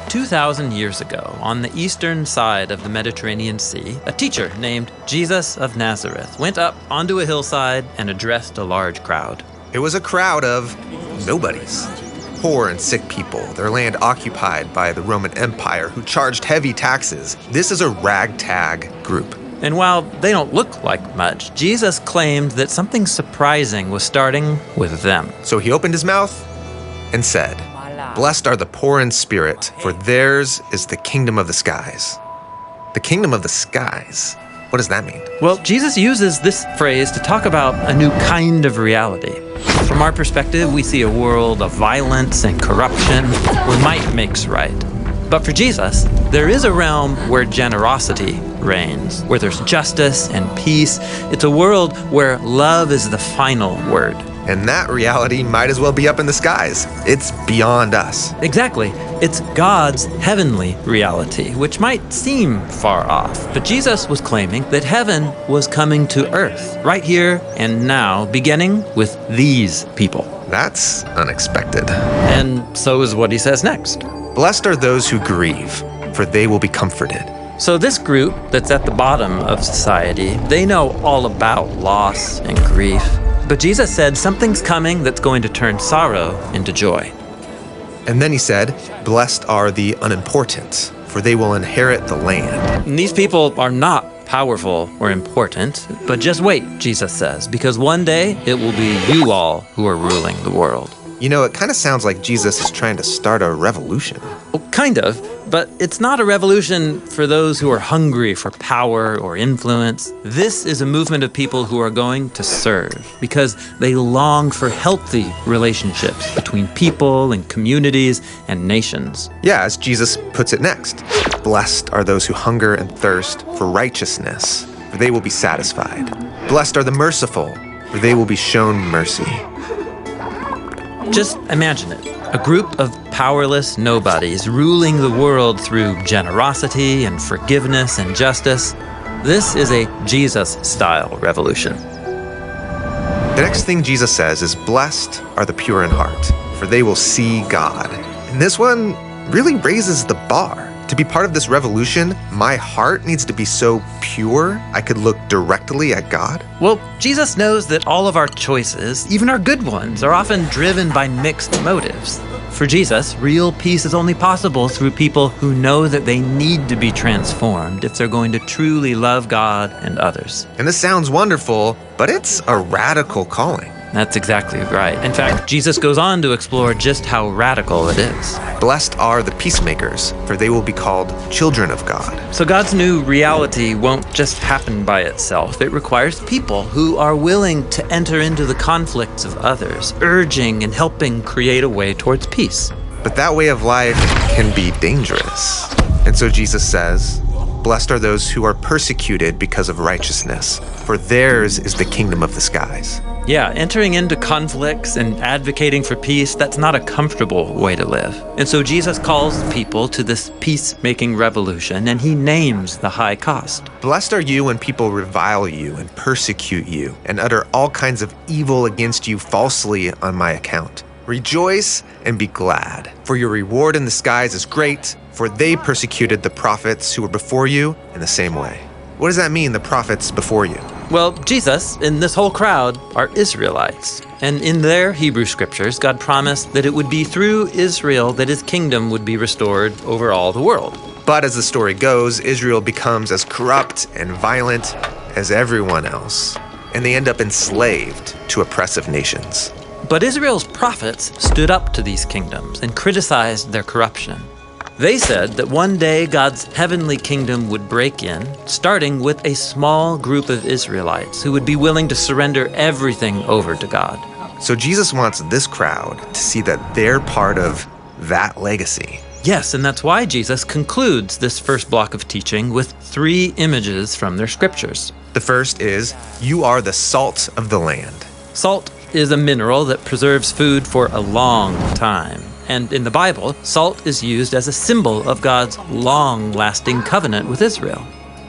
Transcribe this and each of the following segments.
2,000 years ago, on the eastern side of the Mediterranean Sea, a teacher named Jesus of Nazareth went up onto a hillside and addressed a large crowd. It was a crowd of nobodies. Poor and sick people, their land occupied by the Roman Empire, who charged heavy taxes. This is a ragtag group. And while they don't look like much, Jesus claimed that something surprising was starting with them. So he opened his mouth and said, "Blessed are the poor in spirit, for theirs is the kingdom of the skies." The kingdom of the skies? What does that mean? Well, Jesus uses this phrase to talk about a new kind of reality. From our perspective, we see a world of violence and corruption where might makes right. But for Jesus, there is a realm where generosity reigns, where there's justice and peace. It's a world where love is the final word. And that reality might as well be up in the skies. It's beyond us. Exactly. It's God's heavenly reality, which might seem far off. But Jesus was claiming that heaven was coming to earth, right here and now, beginning with these people. That's unexpected. And so is what he says next. Blessed are those who grieve, for they will be comforted. So this group that's at the bottom of society, they know all about loss and grief. But Jesus said something's coming that's going to turn sorrow into joy. And then he said, blessed are the unimportant, for they will inherit the land. And these people are not powerful or important, but just wait, Jesus says, because one day it will be you all who are ruling the world. You know, it kind of sounds like Jesus is trying to start a revolution. Well, kind of, but it's not a revolution for those who are hungry for power or influence. This is a movement of people who are going to serve because they long for healthy relationships between people and communities and nations. Yeah, as Jesus puts it next. Blessed are those who hunger and thirst for righteousness, for they will be satisfied. Blessed are the merciful, for they will be shown mercy. Just imagine it. A group of powerless nobodies ruling the world through generosity and forgiveness and justice. This is a Jesus-style revolution. The next thing Jesus says is, blessed are the pure in heart, for they will see God. And this one really raises the bar. To be part of this revolution, my heart needs to be so pure I could look directly at God. Well, Jesus knows that all of our choices, even our good ones, are often driven by mixed motives. For Jesus, real peace is only possible through people who know that they need to be transformed if they're going to truly love God and others. And this sounds wonderful, but it's a radical calling. That's exactly right. In fact, Jesus goes on to explore just how radical it is. Blessed are the peacemakers, for they will be called children of God. So God's new reality won't just happen by itself. It requires people who are willing to enter into the conflicts of others, urging and helping create a way towards peace. But that way of life can be dangerous. And so Jesus says, blessed are those who are persecuted because of righteousness, for theirs is the kingdom of the skies. Yeah, entering into conflicts and advocating for peace, that's not a comfortable way to live. And so Jesus calls people to this peacemaking revolution, and he names the high cost. Blessed are you when people revile you and persecute you and utter all kinds of evil against you falsely on my account. Rejoice and be glad, for your reward in the skies is great, for they persecuted the prophets who were before you in the same way. What does that mean, the prophets before you? Well, Jesus and this whole crowd are Israelites. And in their Hebrew scriptures, God promised that it would be through Israel that his kingdom would be restored over all the world. But as the story goes, Israel becomes as corrupt and violent as everyone else, and they end up enslaved to oppressive nations. But Israel's prophets stood up to these kingdoms and criticized their corruption. They said that one day God's heavenly kingdom would break in, starting with a small group of Israelites who would be willing to surrender everything over to God. So Jesus wants this crowd to see that they're part of that legacy. Yes, and that's why Jesus concludes this first block of teaching with 3 images from their scriptures. The first is, you are the salt of the land. Salt is a mineral that preserves food for a long time. And in the Bible, salt is used as a symbol of God's long-lasting covenant with Israel.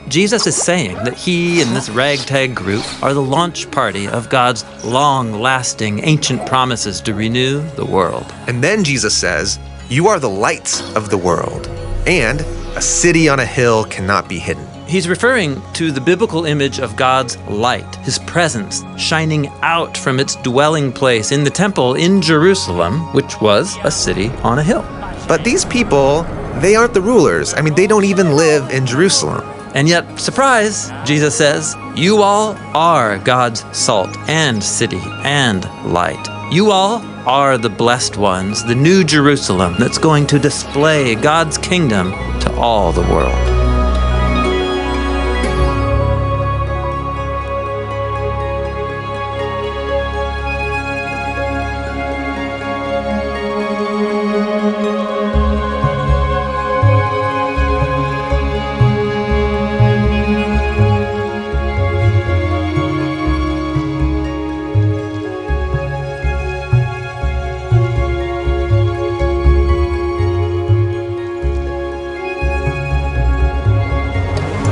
Jesus is saying that he and this ragtag group are the launch party of God's long-lasting ancient promises to renew the world. And then Jesus says, you are the light of the world. And a city on a hill cannot be hidden. He's referring to the biblical image of God's light, his presence shining out from its dwelling place in the temple in Jerusalem, which was a city on a hill. But these people, they aren't the rulers. I mean, they don't even live in Jerusalem. And yet, surprise, Jesus says, you all are God's salt and city and light. You all are the blessed ones, the new Jerusalem that's going to display God's kingdom to all the world.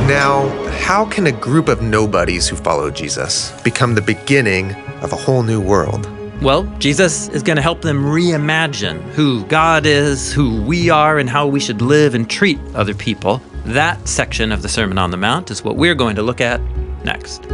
Now, how can a group of nobodies who follow Jesus become the beginning of a whole new world? Well, Jesus is going to help them reimagine who God is, who we are, and how we should live and treat other people. That section of the Sermon on the Mount is what we're going to look at next.